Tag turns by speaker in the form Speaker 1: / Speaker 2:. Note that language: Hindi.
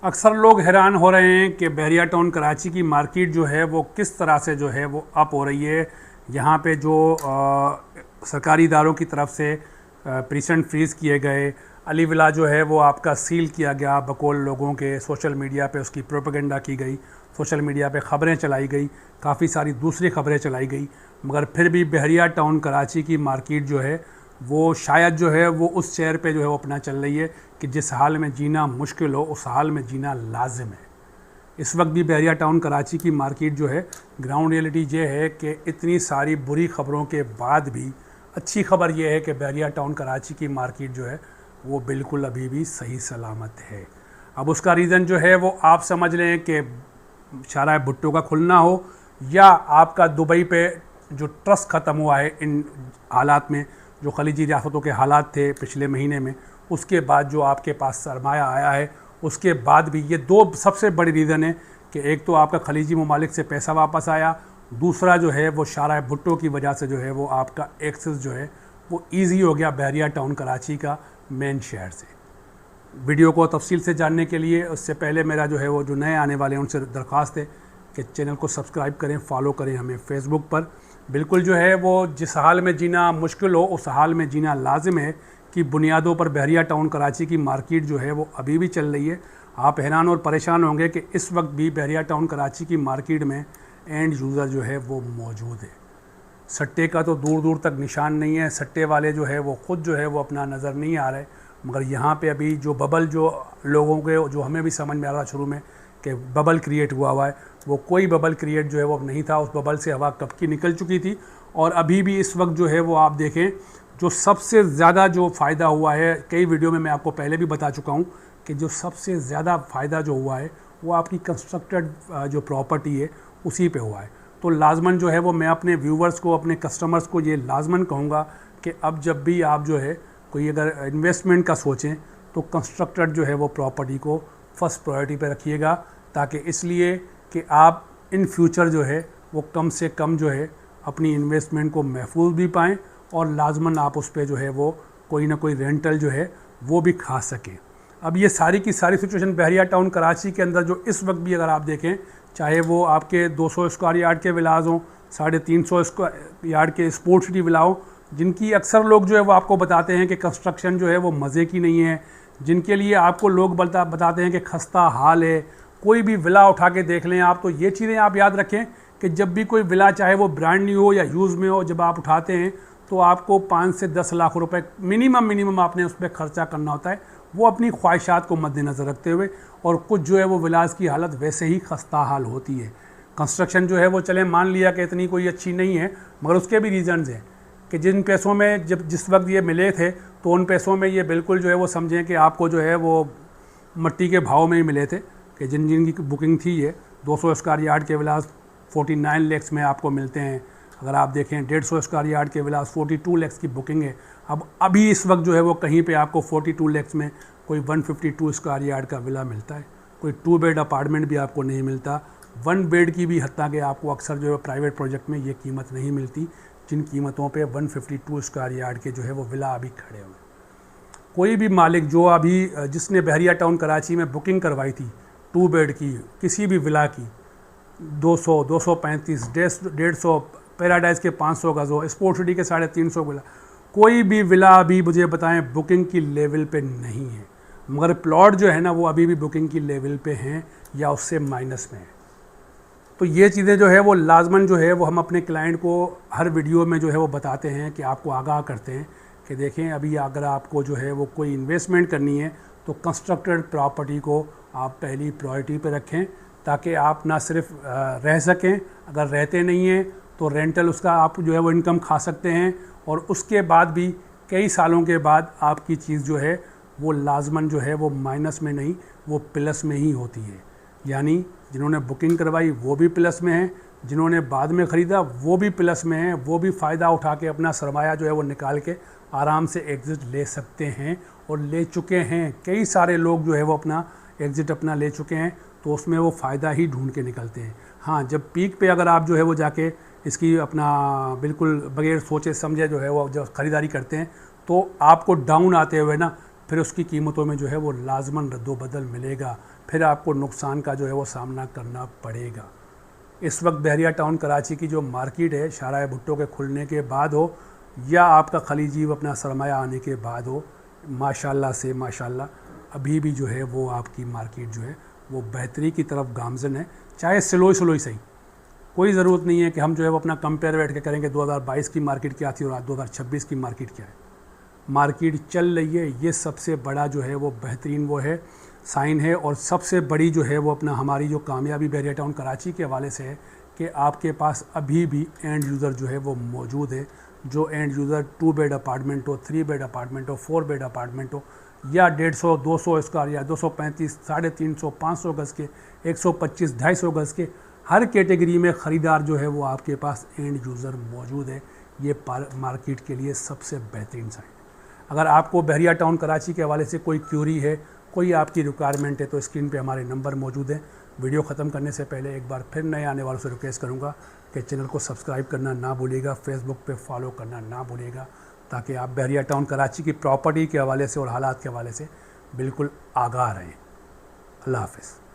Speaker 1: अक्सर लोग हैरान हो रहे हैं कि बहरिया टाउन कराची की मार्केट जो है वो किस तरह से जो है वो अप हो रही है। यहाँ पे जो सरकारी इदारों की तरफ से प्रीसेंट फ्रीज़ किए गए, अली विला जो है वो आपका सील किया गया बकौल लोगों के, सोशल मीडिया पे उसकी प्रोपेगेंडा की गई, सोशल मीडिया पे ख़बरें चलाई गई, काफ़ी सारी दूसरी ख़बरें चलाई गई, मगर फिर भी बहरिया टाउन कराची की मार्केट जो है वो शायद जो है वो उस चेयर पे जो है वो अपना चल रही है कि जिस हाल में जीना मुश्किल हो उस हाल में जीना लाजिम है। इस वक्त भी बहरिया टाउन कराची की मार्केट जो है, ग्राउंड रियलिटी ये है कि इतनी सारी बुरी ख़बरों के बाद भी अच्छी ख़बर ये है कि बहरिया टाउन कराची की मार्केट जो है वो बिल्कुल अभी भी सही सलामत है। अब उसका रीज़न जो है वो आप समझ लें कि शारा भुट्टो का खुलना हो या आपका दुबई पे जो ट्रस्ट ख़त्म हुआ है इन हालात में, जो खलीजी रियासतों के हालात थे पिछले महीने में, उसके बाद जो आपके पास सरमाया आया है, उसके बाद भी ये दो सबसे बड़ी रीज़न है कि एक तो आपका खलीजी ममालिक से पैसा वापस आया, दूसरा जो है वो शारा भुट्टो की वजह से जो है वो आपका एक्सेस जो है वो ईजी हो गया बहरिया टाउन कराची का मेन शहर से। वीडियो को तफसील से जानने के लिए उससे पहले मेरा जो है वो जो नए आने वाले हैं उनसे दरख्वास्त है कि चैनल को सब्सक्राइब करें, फॉलो करें हमें फेसबुक पर। बिल्कुल जो है वो जिस हाल में जीना मुश्किल हो उस हाल में जीना लाजिम है कि बुनियादों पर बहरिया टाउन कराची की मार्केट जो है वो अभी भी चल रही है। आप हैरान और परेशान होंगे कि इस वक्त भी बहरिया टाउन कराची की मार्केट में एंड यूज़र जो है वो मौजूद है। सट्टे का तो दूर दूर तक निशान नहीं है, सट्टे वाले जो है वो ख़ुद जो है वो अपना नज़र नहीं आ रहे, मगर यहाँ पे अभी जो बबल जो लोगों के जो हमें भी समझ में आ रहा शुरू में कि बबल क्रिएट हुआ है, वो कोई बबल क्रिएट जो है वो अब नहीं था। उस बबल से हवा कब की निकल चुकी थी और अभी भी इस वक्त जो है वो आप देखें जो सबसे ज़्यादा जो फ़ायदा हुआ है, कई वीडियो में मैं आपको पहले भी बता चुका हूँ कि जो सबसे ज़्यादा फ़ायदा जो हुआ है वो आपकी कंस्ट्रक्टेड जो प्रॉपर्टी है उसी पे हुआ है। तो लाजमन जो है वो मैं अपने व्यूवर्स को, अपने कस्टमर्स को ये लाजमन कहूँगा कि अब जब भी आप जो है कोई अगर इन्वेस्टमेंट का सोचें तो कंस्ट्रक्टेड जो है वो प्रॉपर्टी को फर्स्ट प्रायोरिटी पे रखिएगा, ताकि इसलिए कि आप इन फ्यूचर जो है वो कम से कम जो है अपनी इन्वेस्टमेंट को महफूज भी पाएँ और लाजमन आप उस पर जो है वो कोई ना कोई रेंटल जो है वो भी खा सकें। अब ये सारी की सारी सिचुएशन बहरिया टाउन कराची के अंदर जो इस वक्त भी अगर आप देखें, चाहे वो आपके 200 स्क्वायर यार्ड के विलाज हों, 350 स्क्वायर यार्ड के स्पोर्ट्स सिटी विला हों, जिनकी अक्सर लोग जो है वो आपको बताते हैं कि कंस्ट्रक्शन जो है वो मज़े की नहीं है, जिनके लिए आपको लोग बताते हैं कि खस्ता हाल है। कोई भी विला उठा के देख लें आप, तो ये चीज़ें आप याद रखें कि जब भी कोई विला, चाहे वो ब्रांड न्यू हो या यूज़ में हो, जब आप उठाते हैं तो आपको 5 से 10 लाख रुपए मिनिमम आपने उस पर खर्चा करना होता है, वो अपनी ख्वाहिशात को मद्देनज़र रखते हुए। और कुछ जो है वो विलास की हालत वैसे ही खस्ता हाल होती है। कंस्ट्रक्शन जो है वो चले मान लिया कि इतनी कोई अच्छी नहीं है, मगर उसके भी रीज़न्स हैं कि जिन पैसों में जब जिस वक्त ये मिले थे तो उन पैसों में ये बिल्कुल जो है वो समझें कि आपको जो है वो मट्टी के भाव में ही मिले थे कि जिन जिनकी बुकिंग थी ये 200 स्क्वायर यार्ड के विलास 49 लाख में आपको मिलते हैं। अगर आप देखें 150 स्क्वायर यार्ड के विलास 42 लाख की बुकिंग है। अब अभी इस वक्त जो है वो कहीं पे आपको 42 लाख में कोई 152 स्क्वायर यार्ड का विला मिलता है, कोई 2 बेड अपार्टमेंट भी आपको नहीं मिलता, 1 बेड की भी हत्ता कि आपको अक्सर जो है प्राइवेट प्रोजेक्ट में ये कीमत नहीं मिलती, जिन कीमतों पे 152 स्क्वायर यार्ड के जो है वो विला अभी खड़े हुए। कोई भी मालिक जो अभी जिसने बहरिया टाउन कराची में बुकिंग करवाई थी 2 बेड की किसी भी विला की 200, 235, 150, पैराडाइज के 500 गज़ हो, स्पोर्ट्स सिटी के 350 विला, कोई भी विला अभी मुझे बताएं बुकिंग की लेवल पे नहीं है, मगर प्लॉट जो है ना वो अभी भी बुकिंग की लेवल पे हैं या उससे माइनस में है। तो ये चीज़ें जो है वो लाजमन जो है वो हम अपने क्लाइंट को हर वीडियो में जो है वो बताते हैं कि आपको आगाह करते हैं कि देखें अभी अगर आपको जो है वो कोई इन्वेस्टमेंट करनी है तो कंस्ट्रक्टेड प्रॉपर्टी को आप पहली प्रायोरिटी पे रखें, ताकि आप ना सिर्फ रह सकें, अगर रहते नहीं हैं तो रेंटल उसका आप जो है वो इनकम खा सकते हैं, और उसके बाद भी कई सालों के बाद आपकी चीज़ जो है वो लाजमन जो है वो माइनस में नहीं, वो प्लस में ही होती है। यानी जिन्होंने बुकिंग करवाई वो भी प्लस में है, जिन्होंने बाद में ख़रीदा वो भी प्लस में है, वो भी फ़ायदा उठा के अपना सरमाया जो है वो निकाल के आराम से एग्ज़िट ले सकते हैं और ले चुके हैं। कई सारे लोग जो है वो अपना एग्ज़िट अपना ले चुके हैं, तो उसमें वो फ़ायदा ही ढूंढ के निकलते हैं। हाँ, जब पीक पे अगर आप जो है वो जाके इसकी अपना बिल्कुल बगैर सोचे समझे जो है वो जब ख़रीदारी करते हैं तो आपको डाउन आते हुए ना फिर उसकी कीमतों में जो है वो लाजमन रद्दोबदल मिलेगा। फिर आपको नुकसान का जो है वो सामना करना पड़ेगा। इस वक्त बहरिया टाउन कराची की जो मार्केट है, शाहराह भुट्टो के खुलने के बाद हो या आपका खलीजी अपना सरमाया आने के बाद हो, माशाल्लाह से माशाल्लाह अभी भी जो है वो आपकी मार्केट जो है वो बेहतरी की तरफ गामजन है। चाहे स्लो सही, कोई ज़रूरत नहीं है कि हम जो है वो अपना कंपेयर बैठ के करेंगे 2022 की मार्केट क्या थी और आज 2026 की मार्केट क्या है। मार्केट चल रही है, ये सबसे बड़ा जो है वो बेहतरीन वो है साइन है। और सबसे बड़ी जो है वो अपना हमारी जो कामयाबी बहरिया टाउन कराची के हवाले से है कि आपके पास अभी भी एंड यूज़र जो है वो मौजूद है। जो एंड यूज़र 2 बेड अपार्टमेंट हो, 3 बेड अपार्टमेंट हो, 4 बेड अपार्टमेंट हो, या 150, 200 स्क्वायर या 235, 350, 500 गज़ के, 125, 250 गज़ के, हर कैटेगरी में ख़रीदार जो है वो आपके पास एंड यूज़र मौजूद है। ये मार्केट के लिए सबसे बेहतरीन साइन है। अगर आपको बहरिया टाउन कराची के हवाले से कोई क्यूरी है, कोई आपकी रिक्वायरमेंट है, तो स्क्रीन पे हमारे नंबर मौजूद हैं। वीडियो ख़त्म करने से पहले एक बार फिर नए आने वालों से रिक्वेस्ट करूँगा कि चैनल को सब्सक्राइब करना ना भूलिएगा, फेसबुक पे फॉलो करना ना भूलिएगा, ताकि आप बहरिया टाउन कराची की प्रॉपर्टी के हवाले से और हालात के हवाले से बिल्कुल आगाह रहें। अल्लाह हाफ़िज़।